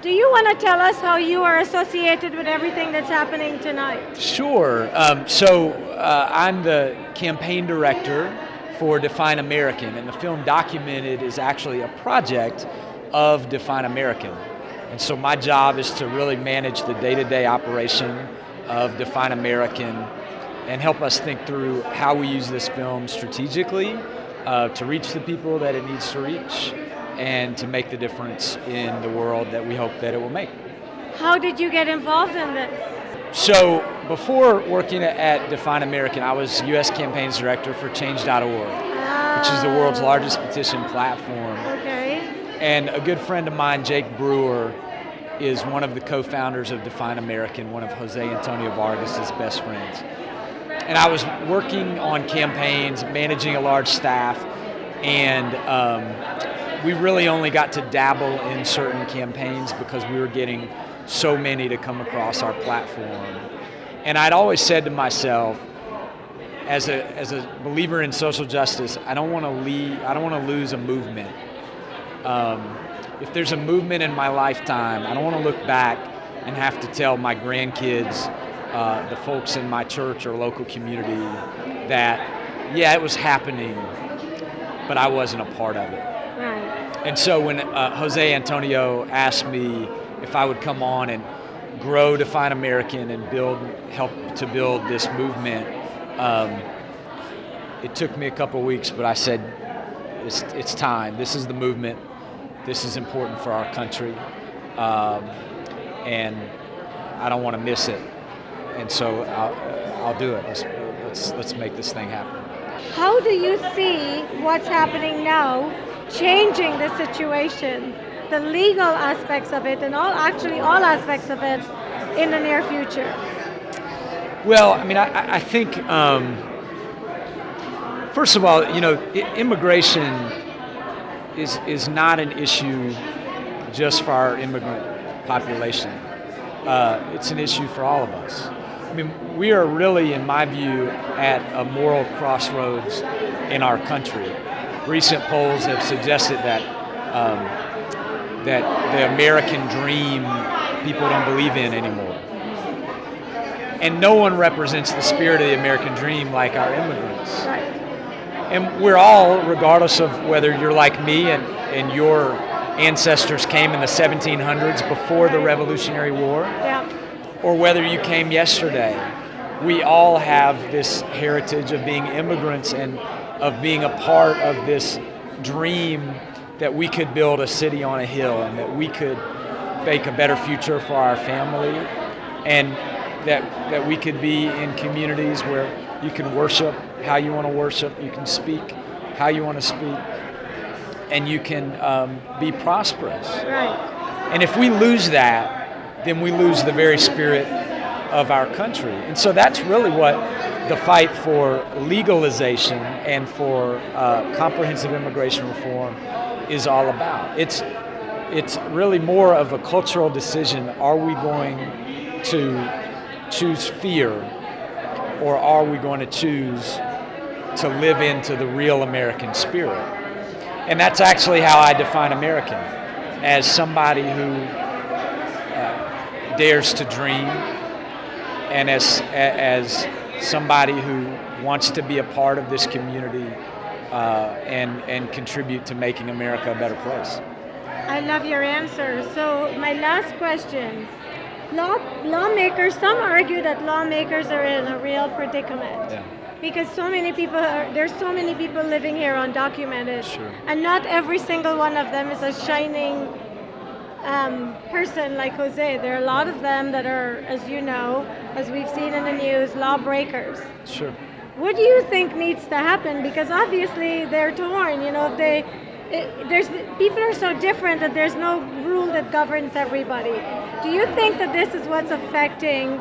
Do you want to tell us how you are associated with everything that's happening tonight? Sure. I'm the campaign director for Define American, and the film Documented is actually a project of Define American. And so my job is to really manage the day-to-day operation of Define American and help us think through how we use this film strategically to reach the people that it needs to reach and to make the difference in the world that we hope that it will make. How did you get involved in this? So before working at Define American, I was U.S. Campaigns Director for Change.org, which is the world's largest petition platform. Okay. And a good friend of mine, Jake Brewer, is one of the co-founders of Define American, one of Jose Antonio Vargas' best friends. And I was working on campaigns, managing a large staff, and we really only got to dabble in certain campaigns because we were getting so many to come across our platform. And I'd always said to myself, as a believer in social justice, I don't want to lose a movement. If there's a movement in my lifetime, I don't want to look back and have to tell my grandkids, the folks in my church or local community that, yeah, it was happening, but I wasn't a part of it. Right. And so when Jose Antonio asked me if I would come on and grow Define American and help to build this movement, it took me a couple of weeks, but I said, it's time. This is the movement. This is important for our country, and I don't want to miss it. And so I'll do it. Let's make this thing happen. How do you see what's happening now changing the situation, the legal aspects of it, and all aspects of it in the near future? Well, I mean, I think first of all, immigration is not an issue just for our immigrant population. It's an issue for all of us. I mean, we are really, in my view, at a moral crossroads in our country. Recent polls have suggested that the American dream people don't believe in anymore. And no one represents the spirit of the American dream like our immigrants. Right. And we're all, regardless of whether you're like me and your ancestors came in the 1700s before the Revolutionary War, Yeah. or whether you came yesterday, we all have this heritage of being immigrants and of being a part of this dream that we could build a city on a hill and that we could make a better future for our family, and that we could be in communities where you can worship how you want to worship, you can speak how you want to speak, and you can be prosperous. Right. And if we lose that, then we lose the very spirit of our country. And so that's really what the fight for legalization and for comprehensive immigration reform is all about. It's really more of a cultural decision. Are we going to choose fear, or are we going to choose to live into the real American spirit? And that's actually how I define American, as somebody who dares to dream, and as somebody who wants to be a part of this community and contribute to making America a better place. I love your answer. So my last question. Lawmakers, some argue that lawmakers are in a real predicament. Yeah. Because there's so many people living here undocumented. Sure. And not every single one of them is a shining person like Jose. There are a lot of them that are, as you know, as we've seen in the news, lawbreakers. Sure. What do you think needs to happen? Because obviously they're torn. People are so different that there's no rule that governs everybody. Do you think that this is what's affecting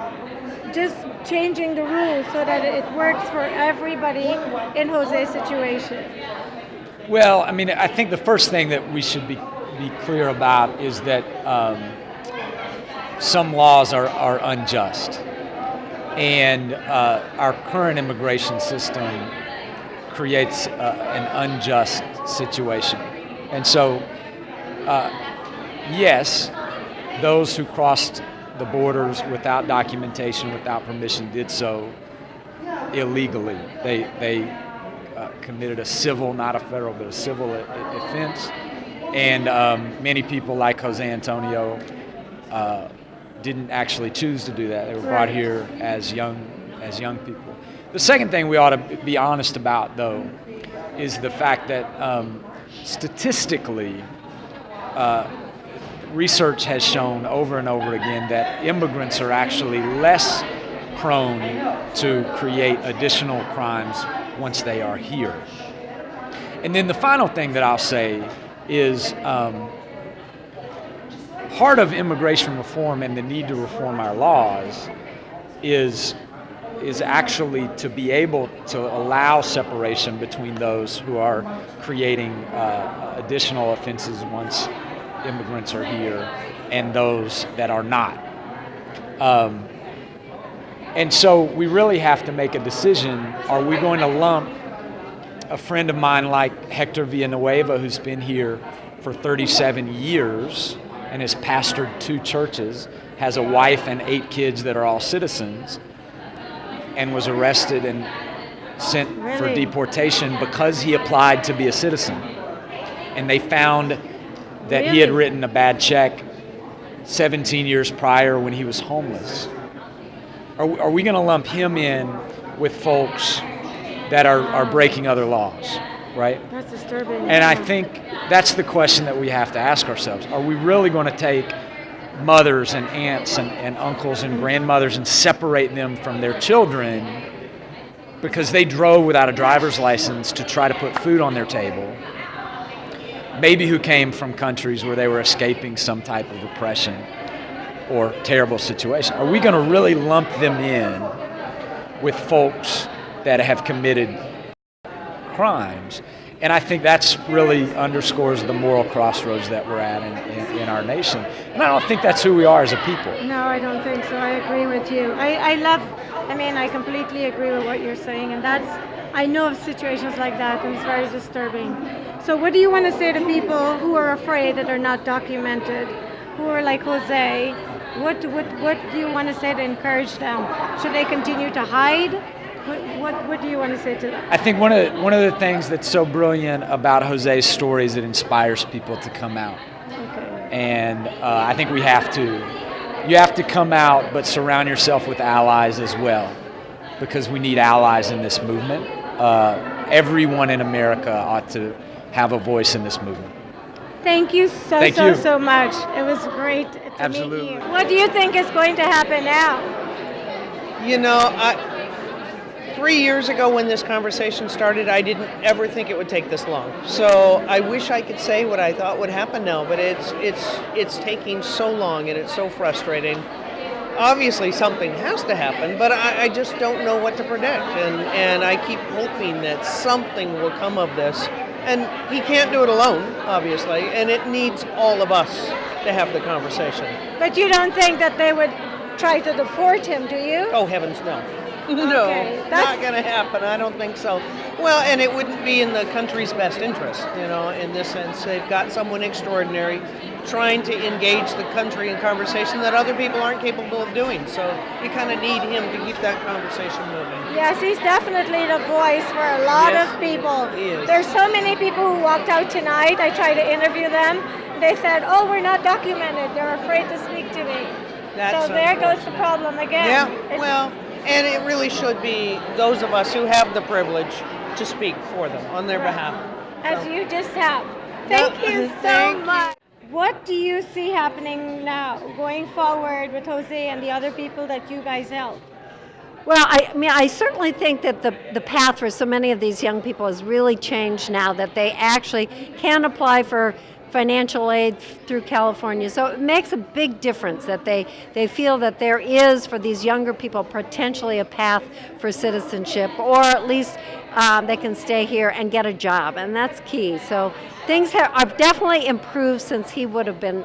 just changing the rules so that it works for everybody in Jose's situation? Well, I mean, I think the first thing that we should be clear about is that some laws are unjust. And our current immigration system creates an unjust situation. And so, yes, those who crossed the borders without documentation, without permission, did so illegally. They committed a civil, not a federal, but a civil offense. And many people like Jose Antonio didn't actually choose to do that. They were brought here as young people. The second thing we ought to be honest about, though, is the fact that statistically, research has shown over and over again that immigrants are actually less prone to create additional crimes once they are here. And then the final thing that I'll say is part of immigration reform and the need to reform our laws is actually to be able to allow separation between those who are creating additional offenses once immigrants are here and those that are not. And so we really have to make a decision. Are we going to lump a friend of mine like Hector Villanueva, who's been here for 37 years and has pastored 2 churches, has a wife and 8 kids that are all citizens, and was arrested and sent for deportation because he applied to be a citizen. And they found that he had written a bad check 17 years prior when he was homeless. Are we going to lump him in with folks that are breaking other laws, right? That's disturbing. And I think that's the question that we have to ask ourselves. Are we really going to take mothers and aunts and uncles and grandmothers and separate them from their children because they drove without a driver's license to try to put food on their table, maybe who came from countries where they were escaping some type of oppression or terrible situation? Are we going to really lump them in with folks that have committed crimes? And I think that's really underscores the moral crossroads that we're at in our nation. And I don't think that's who we are as a people. No, I don't think so. I agree with you. I completely agree with what you're saying. And I know of situations like that, and it's very disturbing. So what do you want to say to people who are afraid that are not documented, who are like Jose? What do you want to say to encourage them? Should they continue to hide? What do you want to say to them? I think one of the things that's so brilliant about Jose's story is it inspires people to come out. Okay. And I think you have to come out, but surround yourself with allies as well, because we need allies in this movement. Everyone in America ought to have a voice in this movement. Thank you so much. It was great to meet you. What do you think is going to happen now? 3 years ago when this conversation started, I didn't ever think it would take this long. So I wish I could say what I thought would happen now, but it's taking so long and it's so frustrating. Obviously something has to happen, but I just don't know what to predict. And I keep hoping that something will come of this. And he can't do it alone, obviously, and it needs all of us to have the conversation. But you don't think that they would try to deport him, do you? Oh, heavens, no. No, Okay, not going to happen. I don't think so. Well, and it wouldn't be in the country's best interest, in this sense. They've got someone extraordinary trying to engage the country in conversation that other people aren't capable of doing. So you kind of need him to keep that conversation moving. Yes, he's definitely the voice for a lot of people. He is. There's so many people who walked out tonight. I tried to interview them. They said, "Oh, we're not documented. They're afraid to speak to me." That's so there goes the problem again. Yeah, well, and it really should be those of us who have the privilege to speak for them on their behalf. As you just have. Thank you so much. What do you see happening now, going forward with Jose and the other people that you guys help? Well, I certainly think that the path for so many of these young people has really changed now, that they actually can apply for financial aid through California. So it makes a big difference that they feel that there is, for these younger people, potentially a path for citizenship, or at least they can stay here and get a job, and that's key. So things have definitely improved since he would have been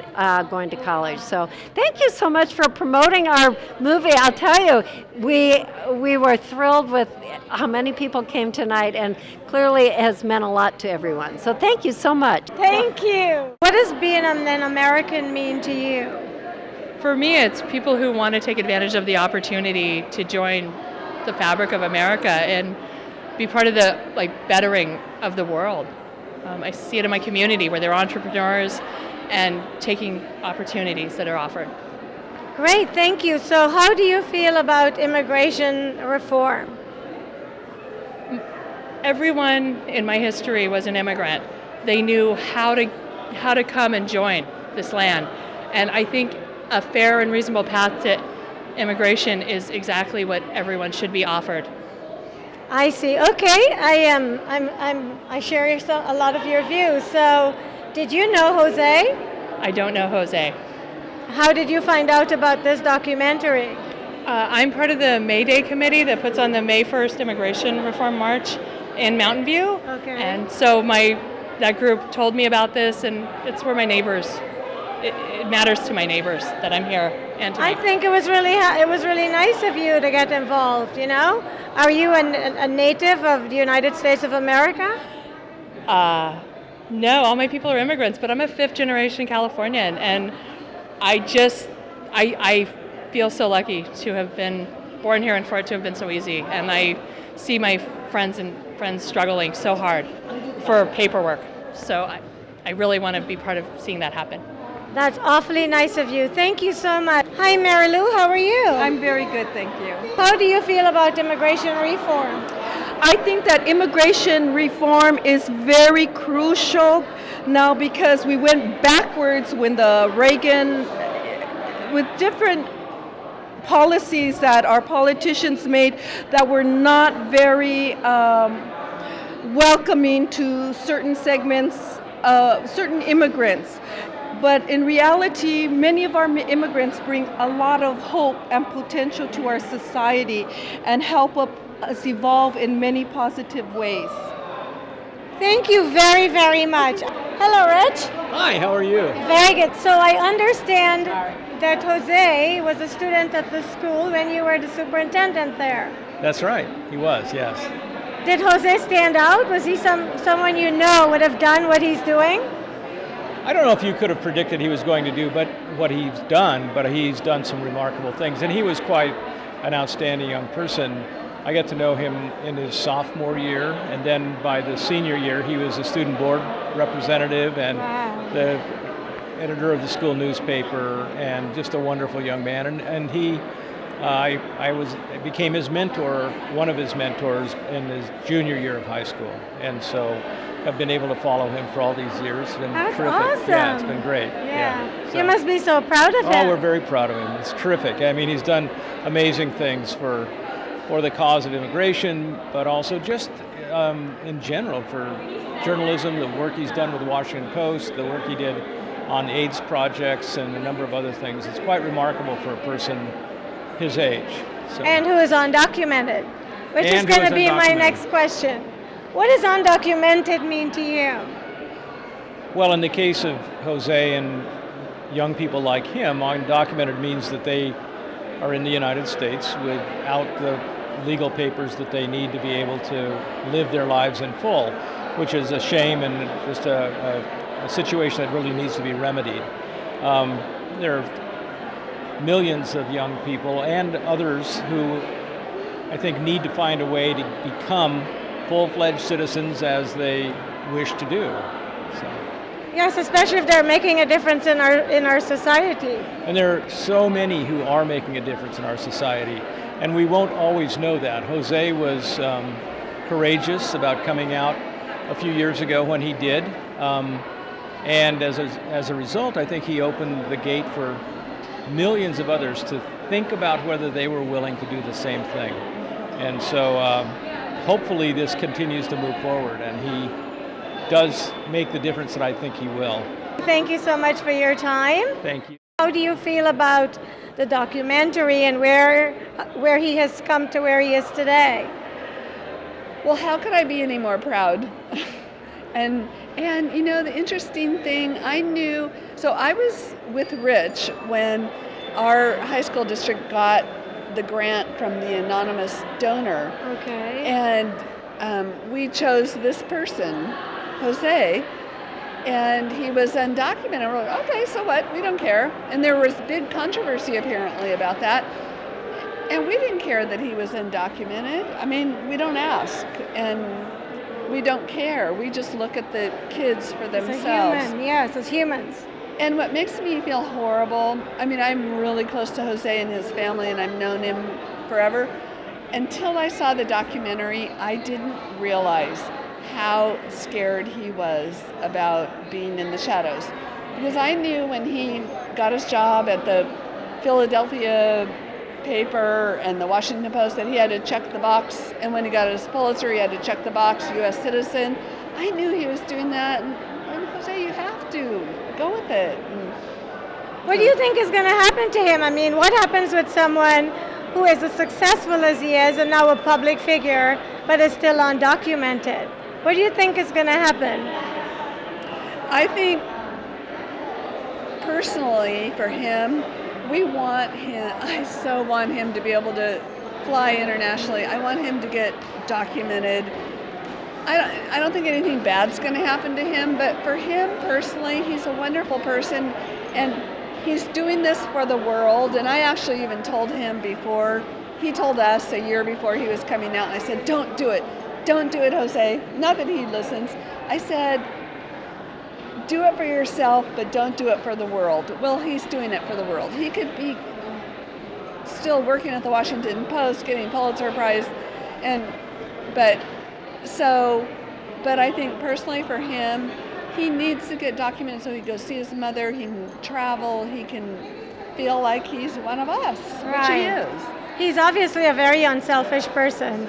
going to college. So thank you so much for promoting our movie. I'll tell you, we were thrilled with how many people came tonight, and clearly it has meant a lot to everyone. So thank you so much. Thank you. What does being an American mean to you? For me, it's people who want to take advantage of the opportunity to join the fabric of America and be part of the bettering of the world. I see it in my community where they're entrepreneurs and taking opportunities that are offered. Great, thank you. So how do you feel about immigration reform? Everyone in my history was an immigrant. They knew how to come and join this land. And I think a fair and reasonable path to immigration is exactly what everyone should be offered. I see. Okay, I share a lot of your views. So, did you know Jose? I don't know Jose. How did you find out about this documentary? I'm part of the May Day committee that puts on the May 1st Immigration Reform March in Mountain View. Okay. And so that group told me about this, and it's where my neighbors. It matters to my neighbors that I'm here and to I me. think it was really nice of you to get involved. You know, are you a native of the United States of America? No, all my people are immigrants, but I'm a fifth-generation Californian, and I feel so lucky to have been born here and for it to have been so easy. And I see my friends struggling so hard for paperwork. So I really want to be part of seeing that happen. That's awfully nice of you. Thank you so much. Hi, Mary Lou. How are you? I'm very good, thank you. How do you feel about immigration reform? I think that immigration reform is very crucial now because we went backwards when the Reagan, with different policies that our politicians made that were not very welcoming to certain segments, certain immigrants. But in reality, many of our immigrants bring a lot of hope and potential to our society and help us evolve in many positive ways. Thank you very, very much. Hello, Rich. Hi, how are you? Very good. So I understand that Jose was a student at the school when you were the superintendent there. That's right, he was, yes. Did Jose stand out? Was he someone you know would have done what he's doing? I don't know if you could have predicted he was going to do what he's done some remarkable things. And he was quite an outstanding young person. I got to know him in his sophomore year, and then by the senior year, he was a student board representative and the editor of the school newspaper, and just a wonderful young man. And he, I became his mentor, one of his mentors in his junior year of high school. And so I've been able to follow him for all these years. It's been That's terrific. awesome. Yeah, it's been great. Yeah. So, You must be so proud of him. oh, we're very proud of him. It's terrific. I mean, he's done amazing things for the cause of immigration, but also just in general for journalism, the work he's done with the Washington Post, the work he did on AIDS projects, and a number of other things. It's quite remarkable for a person his age. So. And who is undocumented, which is And who going is to be my undocumented. next question. What does undocumented mean to you? Well, in the case of Jose and young people like him, undocumented means that they are in the United States without the legal papers that they need to be able to live their lives in full, which is a shame and just a situation that really needs to be remedied. There are millions of young people and others who I think need to find a way to become full-fledged citizens as they wish to do. So. Yes, especially if they're making a difference in our society. And there are so many who are making a difference in our society, and we won't always know that. Jose was courageous about coming out a few years ago when he did, and as a result, I think he opened the gate for millions of others to think about whether they were willing to do the same thing. And so hopefully this continues to move forward, and he does make the difference that I think he will. Thank you so much for your time. Thank you. How do you feel about the documentary and where he has come to where he is today? Well, how could I be any more proud? and you know, the interesting thing, I was with Rich when our high school district got the grant from the anonymous donor. Okay. And we chose this person, Jose, and he was undocumented. We're like, okay, so what? We don't care. And there was big controversy apparently about that. And we didn't care that he was undocumented. I mean, we don't ask, and we don't care. We just look at the kids for themselves. As a human, yes, as humans. And what makes me feel horrible, I mean, I'm really close to Jose and his family, and I've known him forever. Until I saw the documentary, I didn't realize how scared he was about being in the shadows. Because I knew when he got his job at the Philadelphia paper and the Washington Post that he had to check the box, and when he got his Pulitzer, he had to check the box, U.S. citizen. I knew he was doing that, and Jose, you have to go with it. What do you think is going to happen to him? I mean, what happens with someone who is as successful as he is and now a public figure, but is still undocumented? What do you think is going to happen? I think personally for him, I so want him to be able to fly internationally. I want him to get documented. I don't think anything bad's going to happen to him, but for him personally, he's a wonderful person, and he's doing this for the world. And I actually even told him before, he told us a year before he was coming out, and I said, don't do it, Jose. Not that he listens. I said, do it for yourself, but don't do it for the world. Well, he's doing it for the world. He could be still working at the Washington Post, getting Pulitzer Prize, but I think personally for him, he needs to get documented so he goes see his mother, he can travel, he can feel like he's one of us, which he is. He's obviously a very unselfish person.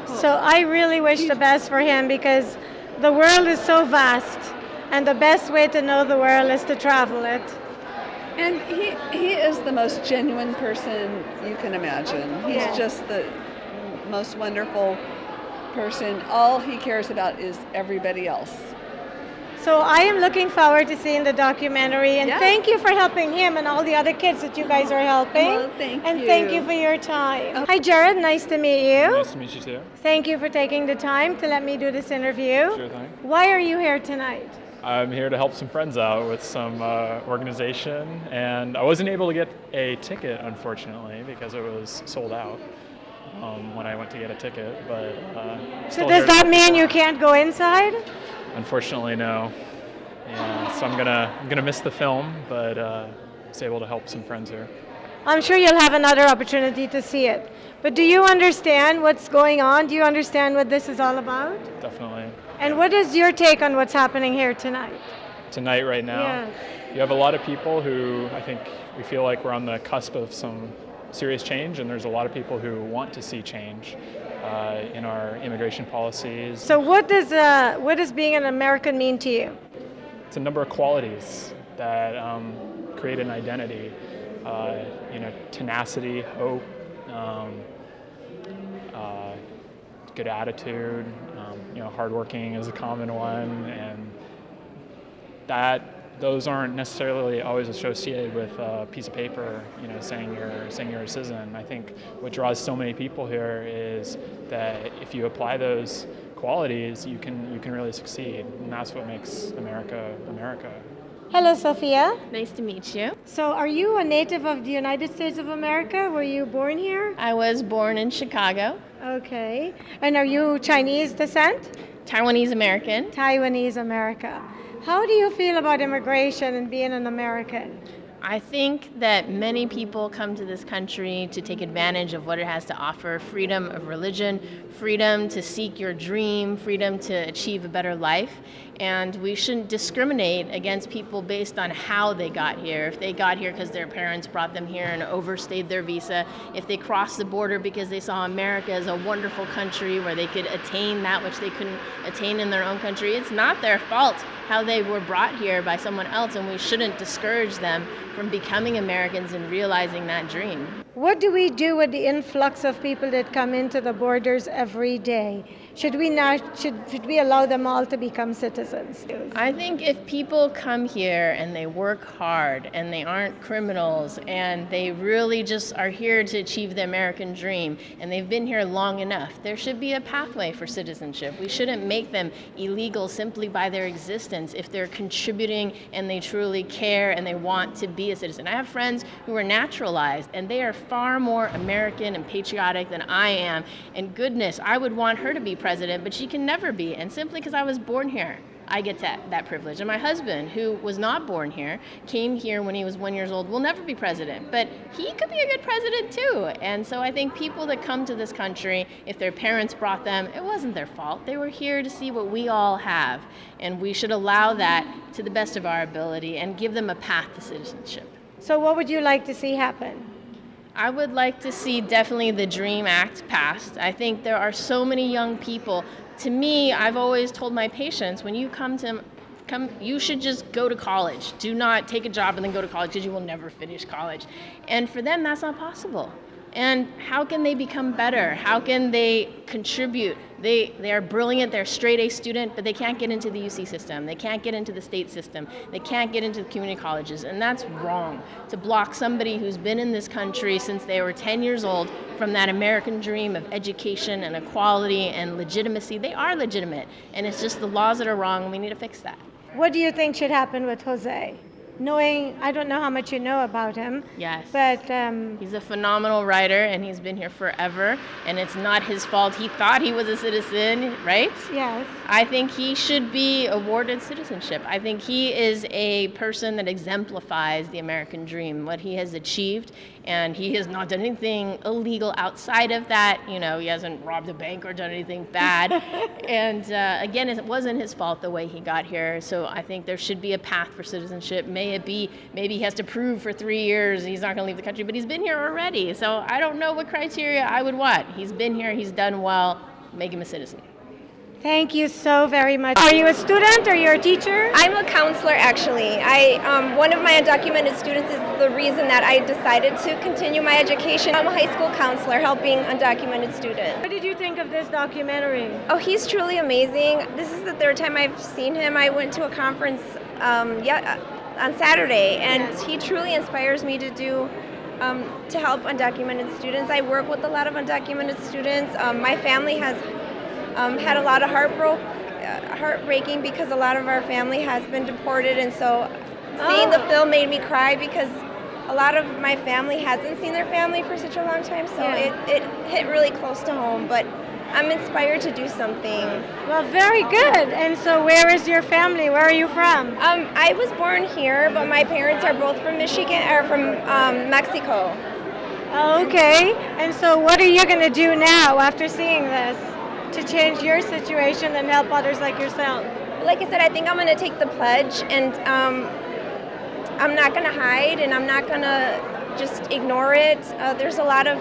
So I really wish the best for him, because the world is so vast. And the best way to know the world is to travel it. And he is the most genuine person you can imagine. He's just the most wonderful person. All he cares about is everybody else. So I am looking forward to seeing the documentary, and thank you for helping him and all the other kids that you guys are helping. Well, thank you. And thank you for your time. Hi, Jared. Nice to meet you. Nice to meet you too. Thank you for taking the time to let me do this interview. Sure thing. Why are you here tonight? I'm here to help some friends out with some organization, and I wasn't able to get a ticket, unfortunately, because it was sold out when I went to get a ticket. But so does that mean you can't go inside? Unfortunately, no. Yeah, so I'm gonna miss the film, but was able to help some friends here. I'm sure you'll have another opportunity to see it. But do you understand what's going on? Do you understand what this is all about? Definitely. And what is your take on what's happening here tonight? Tonight, right now? Yes. You have a lot of people who I think we feel like we're on the cusp of some serious change, and there's a lot of people who want to see change in our immigration policies. So what does being an American mean to you? It's a number of qualities that create an identity. Tenacity, hope, good attitude, hardworking is a common one, and those aren't necessarily always associated with a piece of paper, saying you're a citizen. I think what draws so many people here is that if you apply those qualities, you can really succeed, and that's what makes America America. Hello, Sophia. Nice to meet you. So are you a native of the United States of America? Were you born here? I was born in Chicago. Okay. And are you Chinese descent? Taiwanese American. Taiwanese America. How do you feel about immigration and being an American? I think that many people come to this country to take advantage of what it has to offer: freedom of religion, freedom to seek your dream, freedom to achieve a better life. And we shouldn't discriminate against people based on how they got here. If they got here because their parents brought them here and overstayed their visa, if they crossed the border because they saw America as a wonderful country where they could attain that which they couldn't attain in their own country, it's not their fault how they were brought here by someone else, and we shouldn't discourage them from becoming Americans and realizing that dream. What do we do with the influx of people that come into the borders every day? should we not? Should we allow them all to become citizens? I think if people come here and they work hard and they aren't criminals and they really just are here to achieve the American dream and they've been here long enough, there should be a pathway for citizenship. We shouldn't make them illegal simply by their existence if they're contributing and they truly care and they want to be a citizen. I have friends who are naturalized and they are far more American and patriotic than I am. And goodness, I would want her to be president, but she can never be. And simply because I was born here, I get that privilege. And my husband, who was not born here, came here when he was 1 year old, will never be president. But he could be a good president too. And so I think people that come to this country, if their parents brought them, it wasn't their fault. They were here to see what we all have. And we should allow that to the best of our ability and give them a path to citizenship. So what would you like to see happen? I would like to see definitely the DREAM Act passed. I think there are so many young people. To me, I've always told my patients, when you come, you should just go to college. Do not take a job and then go to college because you will never finish college. And for them, that's not possible. And how can they become better? How can they contribute? They are brilliant, they're a straight A student, but they can't get into the UC system. They can't get into the state system. They can't get into the community colleges, and that's wrong. To block somebody who's been in this country since they were 10 years old from that American dream of education and equality and legitimacy. They are legitimate, and it's just the laws that are wrong, and we need to fix that. What do you think should happen with Jose? Knowing, I don't know how much you know about him. Yes. But he's a phenomenal writer, and he's been here forever, and it's not his fault. He thought he was a citizen, right? Yes. I think he should be awarded citizenship. I think he is a person that exemplifies the American dream, what he has achieved, and he has not done anything illegal outside of that. You know, he hasn't robbed a bank or done anything bad. And again, it wasn't his fault the way he got here, so I think there should be a path for citizenship. May it be, maybe he has to prove for 3 years he's not going to leave the country, but he's been here already, so I don't know what criteria I would want. He's been here, he's done well, make him a citizen. Thank you so very much. Are you a student or you're a teacher? I'm a counselor, actually. One of my undocumented students is the reason that I decided to continue my education. I'm a high school counselor helping undocumented students. What did you think of this documentary? Oh, he's truly amazing. This is the third time I've seen him. I went to a conference on Saturday, and yes. He truly inspires me to do to help undocumented students. I work with a lot of undocumented students. My family has had a lot of heartbreaking because a lot of our family has been deported, and so seeing the film made me cry because a lot of my family hasn't seen their family for such a long time, so it hit really close to home, but I'm inspired to do something. Well, very good. And so where is your family? Where are you from? I was born here, but my parents are both from Mexico. Okay. And so what are you going to do now after seeing this to change your situation and help others like yourself? Like I said, I think I'm going to take the pledge, and I'm not going to hide, and I'm not going to just ignore it. There's a lot of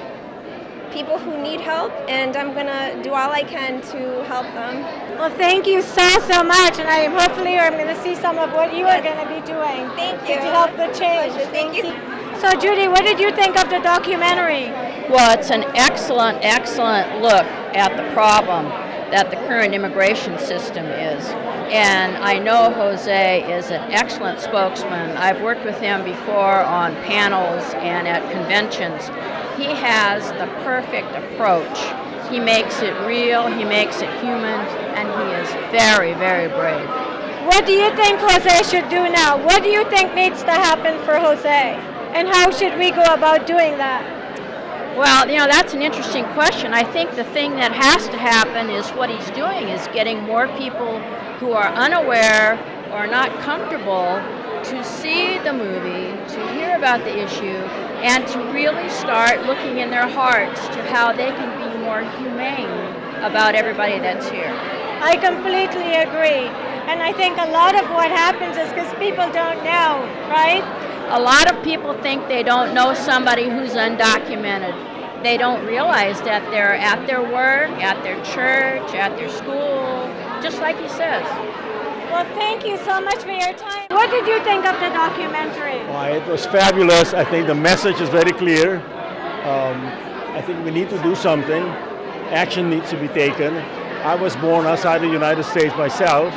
people who need help, and I'm going to do all I can to help them. Well, thank you so much, and hopefully I'm going to see some of what you are going to be doing. Thank you. To help the change. Thank you. So, Judy, what did you think of the documentary? Well, it's an excellent look at the problem that the current immigration system is. And I know Jose is an excellent spokesman. I've worked with him before on panels and at conventions. He has the perfect approach. He makes it real, he makes it human, and he is very, very brave. What do you think Jose should do now? What do you think needs to happen for Jose? And how should we go about doing that? Well, you know, that's an interesting question. I think the thing that has to happen is what he's doing is getting more people who are unaware or not comfortable to see the movie, to hear about the issue, and to really start looking in their hearts to how they can be more humane about everybody that's here. I completely agree. And I think a lot of what happens is because people don't know, right? A lot of people think they don't know somebody who's undocumented. They don't realize that they're at their work, at their church, at their school, just like he says. Well, thank you so much for your time. What did you think of the documentary? It was fabulous. I think the message is very clear. I think we need to do something. Action needs to be taken. I was born outside the United States myself,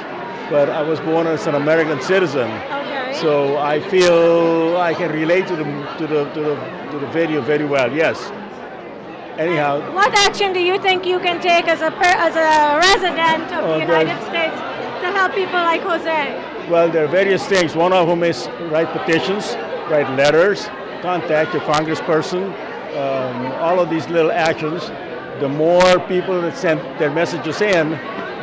but I was born as an American citizen. Okay. So I feel I can relate to the video very well. Yes. Anyhow. What action do you think you can take as a resident of the United States to help people like Jose? Well, there are various things. One of them is write petitions, write letters, contact your congressperson, all of these little actions. The more people that send their messages in,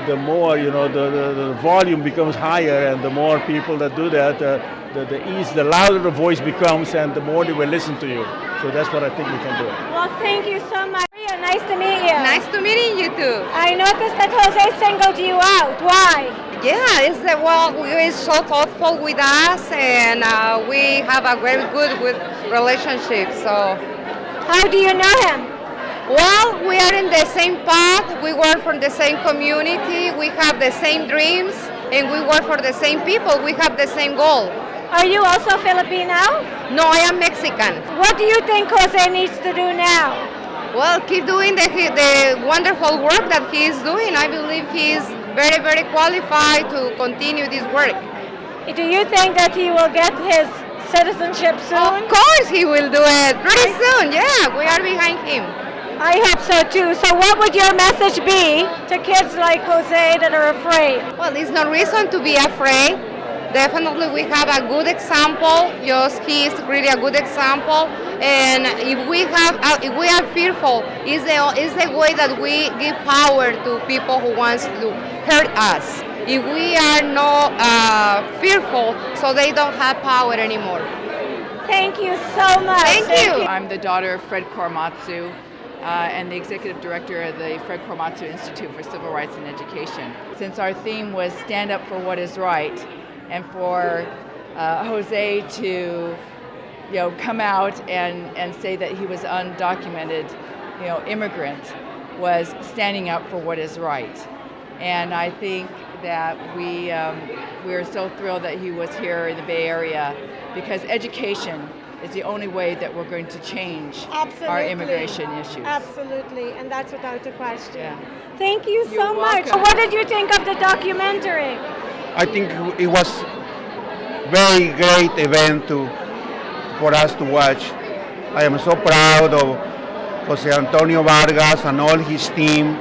the more, the volume becomes higher, and the more people that do that, the louder the voice becomes, and the more they will listen to you. So that's what I think we can do. Well, thank you so much. Nice to meet you. Nice to meeting you too. I noticed that Jose singled you out. Why? Yeah, it's that he's so thoughtful with us, and we have a very good relationship. So, how do you know him? Well, we are in the same path. We work for the same community. We have the same dreams, and we work for the same people. We have the same goal. Are you also Filipino? No, I am Mexican. What do you think Jose needs to do now? Well, keep doing the wonderful work that he is doing. I believe he is very, very qualified to continue this work. Do you think that he will get his citizenship soon? Of course he will do it pretty soon. Yeah, we are behind him. I hope so too. So what would your message be to kids like Jose that are afraid? Well, there's no reason to be afraid. Definitely we have a good example. He is really a good example. And if we are fearful, it's the way that we give power to people who wants to hurt us. If we are not fearful, so they don't have power anymore. Thank you so much. Thank you. I'm the daughter of Fred Korematsu and the executive director of the Fred Korematsu Institute for Civil Rights and Education. Since our theme was stand up for what is right, and for Jose to come out and say that he was undocumented immigrant was standing up for what is right. And I think that we are so thrilled that he was here in the Bay Area, because education is the only way that we're going to change our immigration issues. Absolutely, and that's without a question. Yeah. Thank you You're so much. welcome. What did you think of the documentary? I think it was very great event for us to watch. I am so proud of Jose Antonio Vargas and all his team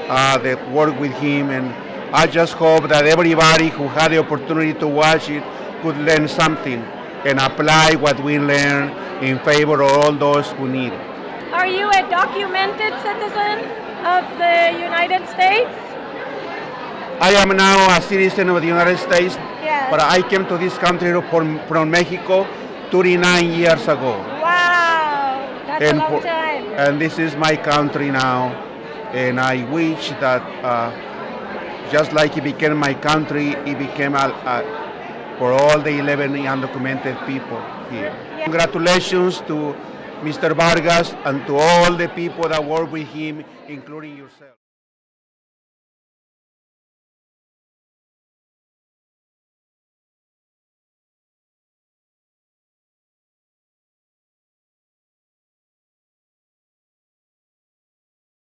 that worked with him, and I just hope that everybody who had the opportunity to watch it could learn something and apply what we learned in favor of all those who need it. Are you a documented citizen of the United States? I am now a citizen of the United States, but I came to this country from Mexico 39 years ago. Wow, that's a long time. And this is my country now, and I wish that just like it became my country, it became for all the 11 undocumented people here. Congratulations to Mr. Vargas and to all the people that work with him, including yourself.